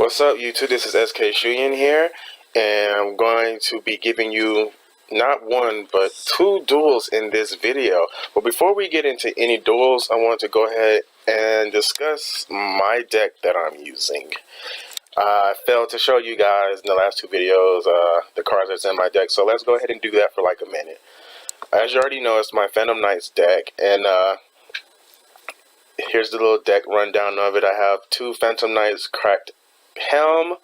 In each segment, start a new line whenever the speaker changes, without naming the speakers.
What's up, YouTube? This is SKShuyin here, and I'm going to be giving you not one but two duels in this video. But before we get into any duels, I want to go ahead and discuss my deck that I'm using. I failed to show you guys in the last two videos the cards that's in my deck, so let's go ahead and do that for like a minute. As you already know, it's my Phantom Knights deck, and here's the little deck rundown of it. I have two Phantom Knights Cracked Helm,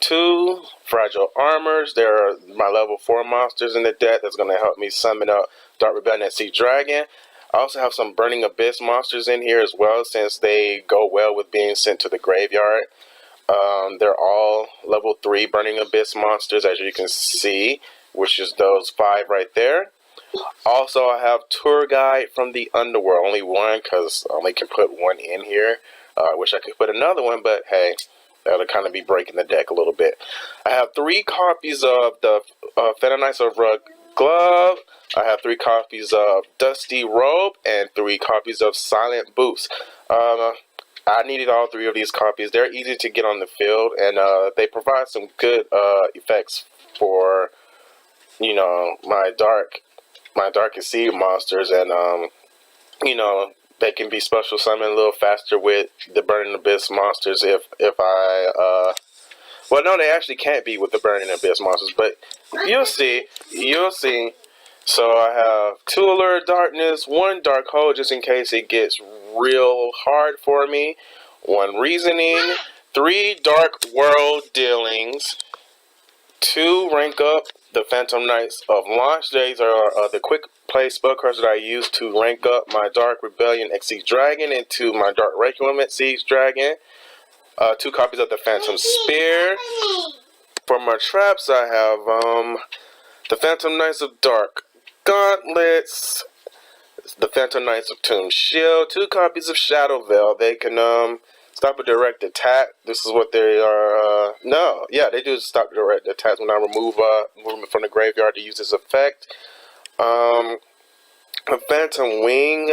two Fragile Armors. There are my level 4 monsters in the deck that's going to help me summon up Dark Rebellion and Sea Dragon. I also have some Burning Abyss monsters in here as well, since they go well with being sent to the graveyard. They're all level 3 Burning Abyss monsters, as you can see, which is those 5 right there. Also, I have Tour Guide from the Underworld. Only one, because I only can put one in here. I wish I could put another one, but hey, that'll kind of be breaking the deck a little bit. I have 3 copies of the Phantom Knights of Rug Glove. I have 3 copies of Dusty Robe and 3 copies of Silent Boots. I needed all 3 of these copies. They're easy to get on the field, and they provide some good effects for, you know, my Darkest Sea monsters, and you know, they can be special summoned a little faster with the Burning Abyss monsters well, no, they actually can't be with the Burning Abyss monsters, but you'll see. So I have 2 Allure of Darkness, 1 Dark Hole just in case it gets real hard for me, 1 Reasoning, 3 Dark World Dealings, 2 rank up the Phantom Knights of Launch. These are the quick play spell cards that I use to rank up my Dark Rebellion X Siege Dragon into my Dark Requiem X Siege Dragon. 2 copies of the Phantom Spear. For my traps, I have the Phantom Knights of Dark Gauntlets, the Phantom Knights of Tomb Shield, 2 copies of Shadow Veil. They can stop a direct attack. This is what they are. No, yeah, they do stop direct attacks when I remove movement from the graveyard to use this effect. A Phantom Wing.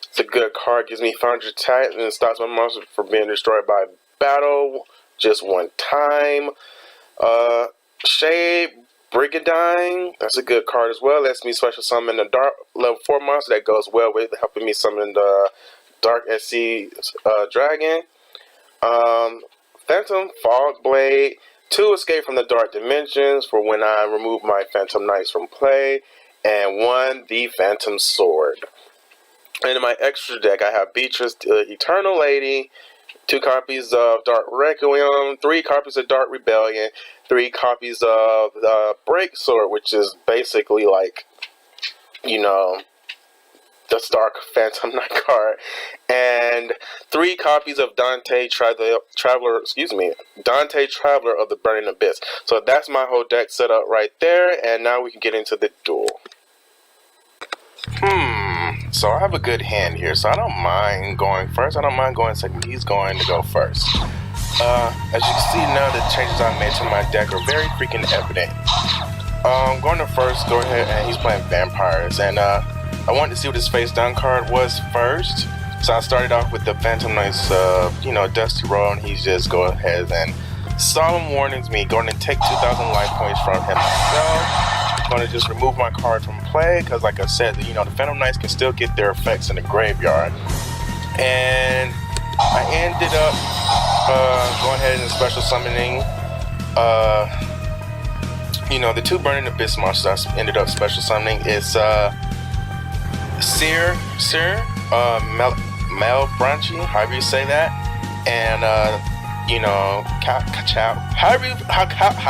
It's a good card. Gives me 500 attack and it stops my monster from being destroyed by battle just 1 time. Shade Brigandine. That's a good card as well. Lets me special summon a dark level 4 monster that goes well with helping me summon the Dark SC Dragon. Phantom Fog Blade, 2 Escape from the Dark Dimensions for when I remove my Phantom Knights from play, and 1 The Phantom Sword. And in my extra deck, I have Beatrice, the Eternal Lady, 2 copies of Dark Requiem, 3 copies of Dark Rebellion, 3 copies of the Break Sword, which is basically like, you know, the Stark Phantom Knight card, and 3 copies of Dante Traveler of the Burning Abyss. So that's my whole deck set up right there, and now we can get into the duel. So I have a good hand here, so I don't mind going first. I don't mind going second. He's going to go first. As you can see now, the changes I made to my deck are very freaking evident. Going to first, go ahead, and he's playing Vampires, and I wanted to see what his face down card was first. So I started off with the Phantom Knights, you know, Dusty Roll, and he just go ahead and solemn warnings me, going to take 2,000 life points from him myself. I'm going to just remove my card from play, because like I said, you know, the Phantom Knights can still get their effects in the graveyard. And I ended up going ahead and special summoning, you know, the 2 Burning Abyss monsters I ended up special summoning is Mel Branchy, however you say that, and you know, I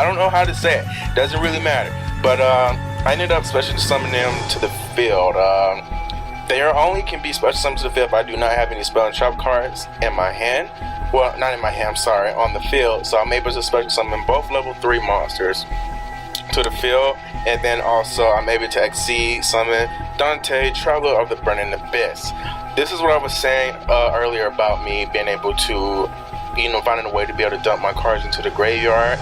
don't know how to say it. Doesn't really matter. But I ended up special summoning them to the field. They only can be special summoned to the field if I do not have any spell and trap cards in my hand. Well, not in my hand, I'm sorry, on the field. So I'm able to special summon both level 3 monsters to the field, and then also I'm able to exceed summon Dante, Traveler of the Burning Abyss. This is what I was saying earlier about me being able to, you know, finding a way to be able to dump my cards into the graveyard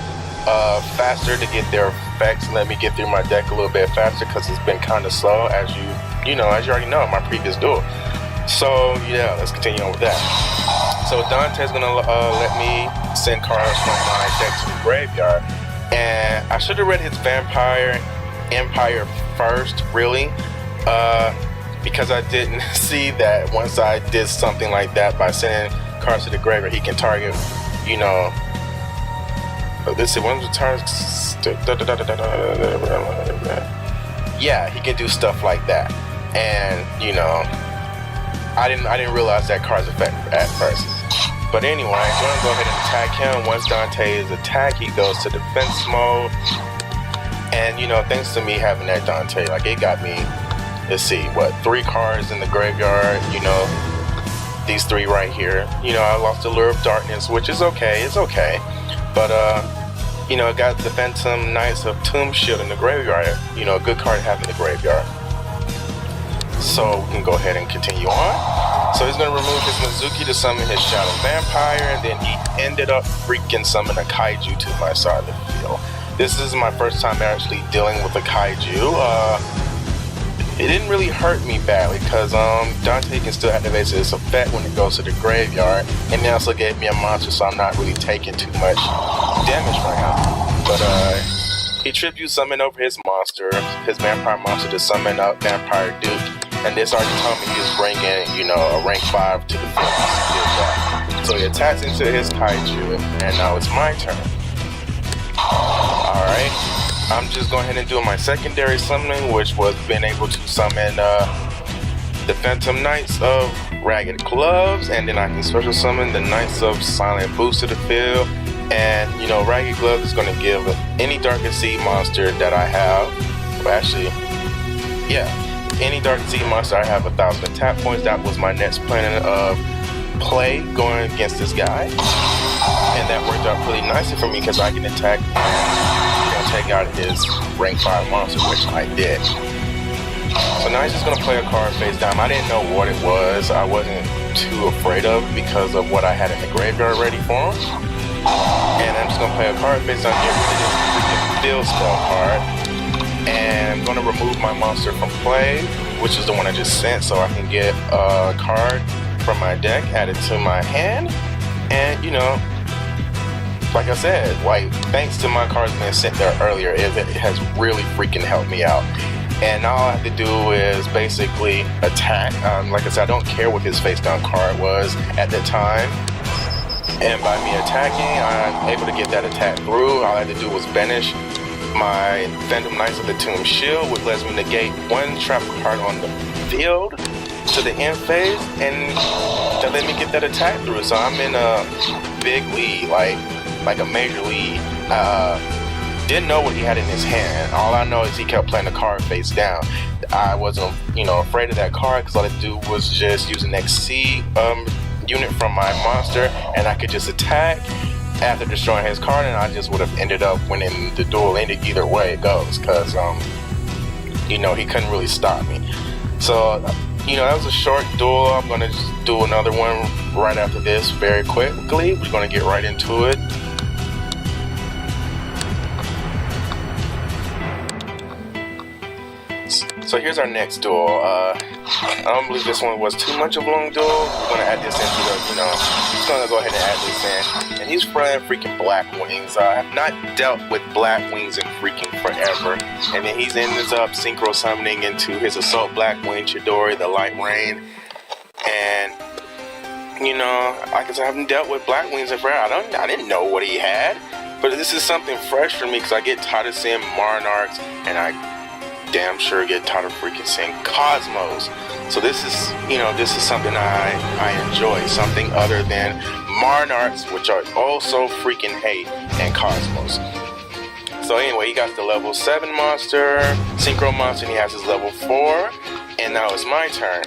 faster to get their effects and let me get through my deck a little bit faster, because it's been kind of slow, as you already know in my previous duel. So yeah, let's continue on with that. So Dante's gonna let me send cards from my deck to the graveyard. And I should have read his Vampire Empire first, really, because I didn't see that once I did something like that by sending cards to the graveyard, he can target, you know, let's see, one of the targets, yeah, he can do stuff like that. And you know, I didn't realize that card's effective at first. But anyway, I'm gonna go ahead and attack him. Once Dante is attacked, he goes to defense mode. And you know, thanks to me having that Dante, like it got me, let's see, what, 3 cards in the graveyard, you know, these 3 right here. You know, I lost the Lure of Darkness, which is okay, it's okay. But you know, got the Phantom Knights of Tomb Shield in the graveyard, you know, a good card to have in the graveyard. So we can go ahead and continue on. So he's going to remove his Mizuki to summon his Shadow Vampire, and then he ended up freaking summoning a Kaiju to my side of the field. This is my first time actually dealing with a Kaiju. It didn't really hurt me badly because Dante can still activate his effect when it goes to the graveyard, and they also gave me a monster, so I'm not really taking too much damage from him. But he tribute summoned over his monster, his vampire monster, to summon up Vampire Duke, and this already told me he was bringing, you know, a rank 5 to the field. So he attacks into his Kaiju, and now it's my turn. Alright, I'm just going ahead and doing my secondary summoning, which was being able to summon the Phantom Knights of Ragged Gloves, and then I can special summon the Knights of Silent Boots to the field. And you know, Ragged Gloves is going to give any Darkest Seed monster that I have, well, actually, yeah, any Darkest Seed monster I have 1,000 attack points. That was my next plan of play going against this guy, and that worked out pretty nicely for me because I can attack and take out his rank 5 monster, which I did. So now he's just gonna play a card face down. I didn't know what it was. I wasn't too afraid of because of what I had in the graveyard ready for him. And I'm just gonna play a card face down, get rid of this freaking field spell card. And I'm gonna remove my monster from play, which is the one I just sent, so I can get a card from my deck added to my hand. And you know, like I said, like, thanks to my cards being sent there earlier, it has really freaking helped me out. And all I have to do is basically attack. Like I said, I don't care what his face down card was at the time. And by me attacking, I'm able to get that attack through. All I had to do was banish my Phantom Knights of the Tomb Shield, which lets me negate 1 trap card on the field to the end phase, and that let me get that attack through. So I'm in a big lead, like a major lead. Didn't know what he had in his hand. All I know is he kept playing the card face down. I wasn't, you know, afraid of that card because all I had to do was just use an XC unit from my monster, and I could just attack after destroying his card, and I just would have ended up winning the duel either way it goes, because you know, he couldn't really stop me. So you know, that was a short duel. I'm gonna just do another one right after this very quickly. We're gonna get right into it. So here's our next duel. I don't believe this one was too much of a long duel. We're gonna add this into the, you know, just gonna go ahead and add this in. And he's playing freaking Black Wings. I have not dealt with Black Wings in freaking forever. And then he's ends up synchro summoning into his Assault Black Wing Chidori, the Light Rain. And you know, like I said, I haven't dealt with Black Wings in forever. I didn't know what he had. But this is something fresh for me because I get tired of seeing Monarchs, and I damn sure get tired of freaking seeing Cosmos. So this is, you know, this is something I enjoy, something other than Monarchs, which are also freaking hate, and Cosmos. So anyway, he got the level 7 monster, Synchro monster, and he has his level 4, and now it's my turn.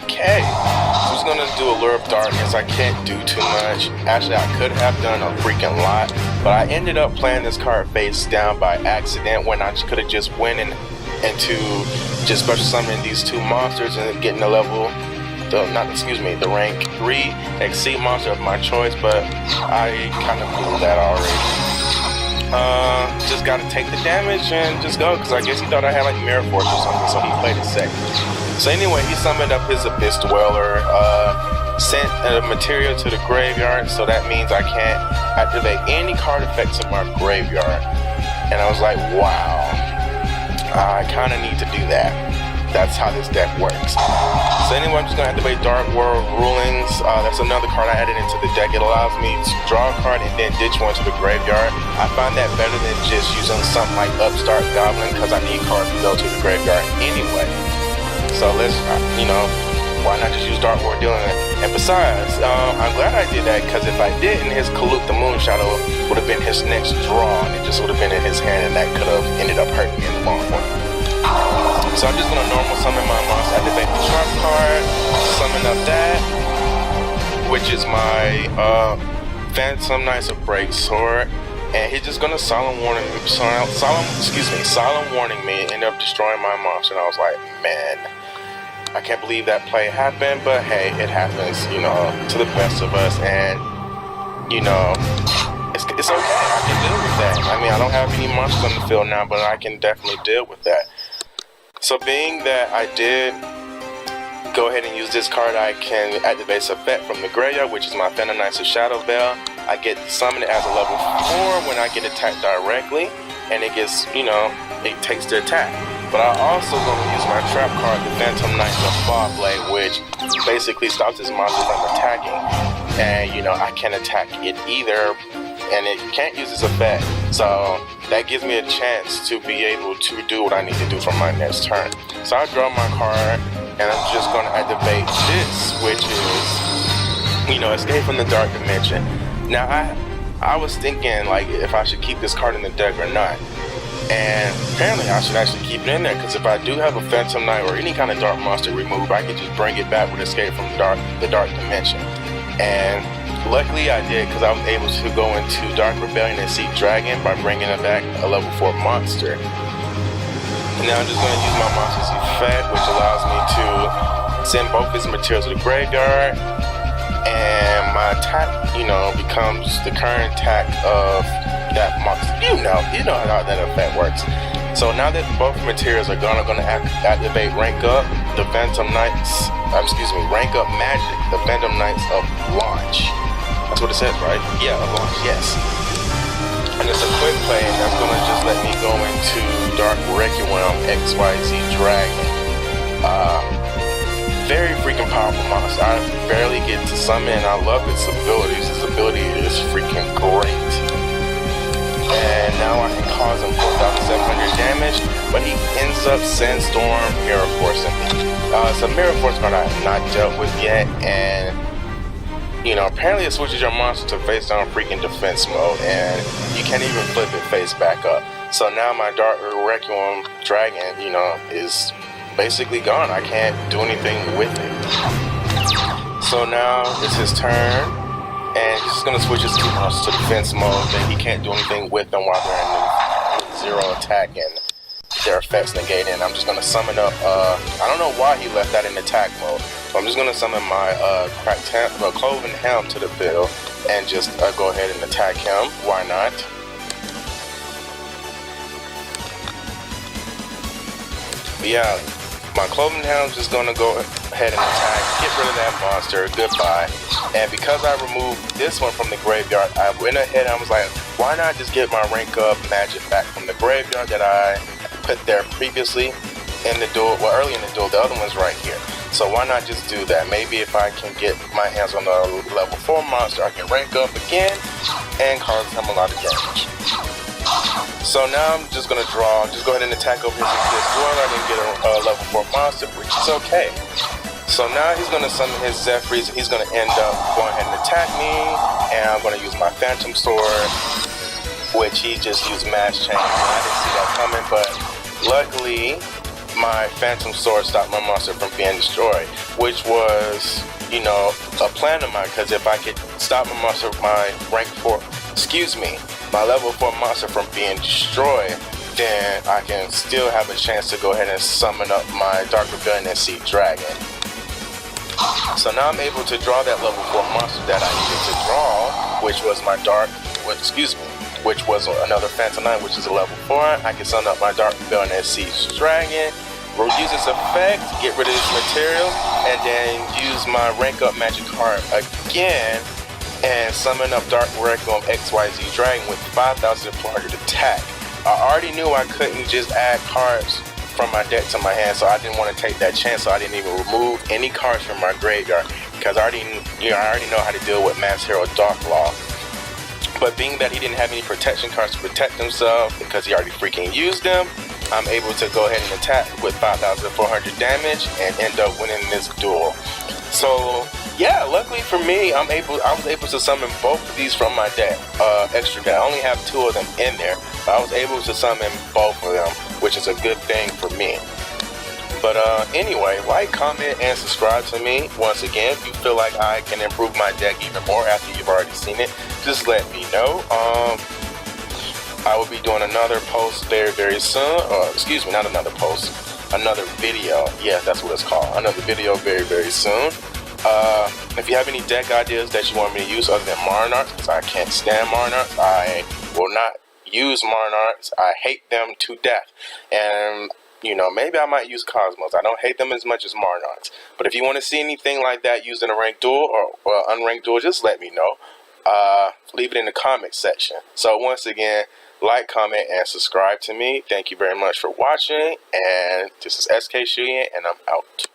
Okay, so I'm just gonna do a Lure of Darkness. I can't do too much. Actually, I could have done a freaking lot, but I ended up playing this card face down by accident when I could have just went into just special summoning these 2 monsters and getting the level, the rank 3 XC monster of my choice, but I kind of blew that already. Just gotta take the damage and just go, because I guess he thought I had like Mirror Force or something, so he played it safe. So anyway, he summoned up his Abyss Dweller. sent a material to the graveyard, so that means I can't activate any card effects in my graveyard. And I was like, wow, I kind of need to do that. That's how this deck works. So anyway, I'm just going to activate Dark World Rulings. That's another card I added into the deck. It allows me to draw a card and then ditch one to the graveyard. I find that better than just using something like Upstart Goblin, because I need cards to go to the graveyard anyway. So let's, why not just use Dark World Duel? And besides, I'm glad I did that, because if I didn't, his Kaluk the Moon Shadow would have been his next draw, and it just would have been in his hand, and that could have ended up hurting me in the long run. So I'm just going to normal summon my monster, activate the trap card, summon up that, which is my Phantom Knights of Break Sword, and he's just going to solemn warning me, and end up destroying my monster. And I was like, man, I can't believe that play happened, but hey, it happens, to the best of us, and, it's okay, I can deal with that. I mean, I don't have any monsters on the field now, but I can definitely deal with that. So being that I did go ahead and use this card, I can activate its effect from the graveyard, which is my Phantom Knights of Shadow Veil. I get summoned as a level 4 when I get attacked directly, and it gets, it takes the attack. But I also going to use my trap card, the Phantom Knights of Fall Blade, which basically stops this monster from attacking. And, I can't attack it either, and it can't use its effect. So that gives me a chance to be able to do what I need to do for my next turn. So I draw my card, and I'm just going to activate this, which is, Escape from the Dark Dimension. Now, I was thinking, like, if I should keep this card in the deck or not. And apparently I should actually keep it in there, because if I do have a Phantom Knight or any kind of dark monster removed, I can just bring it back with Escape from the Dark Dimension. And luckily I did, because I was able to go into Dark Rebellion and Seek Dragon by bringing it back a level 4 monster. And now I'm just going to use my monster's effect, which allows me to send both his materials to the graveyard, and my attack, becomes the current attack of that monster. You know how that effect works. So now that both materials are gone, I'm going to activate rank up the Phantom Knights, rank up magic, the Phantom Knights of Launch. That's what it says, right? Yeah, of Launch, yes. And it's a quick play, and that's going to just let me go into Dark Requiem XYZ Dragon. Very freaking powerful monster. I barely get to summon, and I love its abilities. Its ability is freaking great. And now I can cause him 4,700 damage, but he ends up Sandstorm Mirror Forcing me. It's a Mirror Force card I have not dealt with yet, and apparently it switches your monster to face down freaking defense mode, and you can't even flip it face back up. So now my Dark Requiem Dragon, is basically gone. I can't do anything with it. So now it's his turn, and he's just gonna switch his 2 monsters to defense mode. Then he can't do anything with them while they're in 0 attack and their effects negated. And I'm just gonna summon up. I don't know why he left that in attack mode. So I'm just gonna summon my Cloven Helm to the field and just go ahead and attack him. Why not? But yeah. My Cloven Helm's just gonna go ahead and attack, get rid of that monster, goodbye. And because I removed this one from the graveyard, I went ahead and I was like, why not just get my rank up magic back from the graveyard that I put there previously in the duel, early in the duel. The other one's right here. So why not just do that? Maybe if I can get my hands on the level 4 monster, I can rank up again and cause him a lot of damage. So now I'm just going to draw, just go ahead and attack over his Eclipse Dweller. I didn't get a level 4 monster, which is okay. So now he's going to summon his Zephyrs, and he's going to end up going ahead and attack me, and I'm going to use my Phantom Sword, which he just used Mass Change. I didn't see that coming, but luckily my Phantom Sword stopped my monster from being destroyed, which was, a plan of mine, because if I could stop my monster, my my level 4 monster from being destroyed, then I can still have a chance to go ahead and summon up my Dark Rebellion and Seek Dragon. So now I'm able to draw that level 4 monster that I needed to draw, which was my which was another Phantom Knight, which is a level 4. I can summon up my Dark Rebellion and Seek Dragon. use this effect, get rid of this material, and then use my rank up magic card again and summon up Dark Requiem XYZ Dragon with 5,400 attack. I already knew I couldn't just add cards from my deck to my hand, so I didn't want to take that chance, so I didn't even remove any cards from my graveyard because I already know how to deal with Mass Hero Dark Law. But being that he didn't have any protection cards to protect himself because he already freaking used them, I'm able to go ahead and attack with 5,400 damage and end up winning this duel. So yeah, luckily for me, I was able to summon both of these from my deck, extra deck. I only have 2 of them in there, but I was able to summon both of them, which is a good thing for me. But anyway, like, comment, and subscribe to me. Once again, if you feel like I can improve my deck even more after you've already seen it, just let me know. I will be doing another post very, very soon. Excuse me, not another post. Another video. Yeah, that's what it's called. Another video very, very soon. If you have any deck ideas that you want me to use other than Monarchs, because I can't stand Monarchs, I will not use Monarchs. I hate them to death. And you know, maybe I might use Cosmos. I don't hate them as much as Monarchs. But if you want to see anything like that used in a ranked duel or unranked duel, just let me know. Leave it in the comment section. So once again, like, comment, and subscribe to me. Thank you very much for watching. And this is SKShuyin, and I'm out.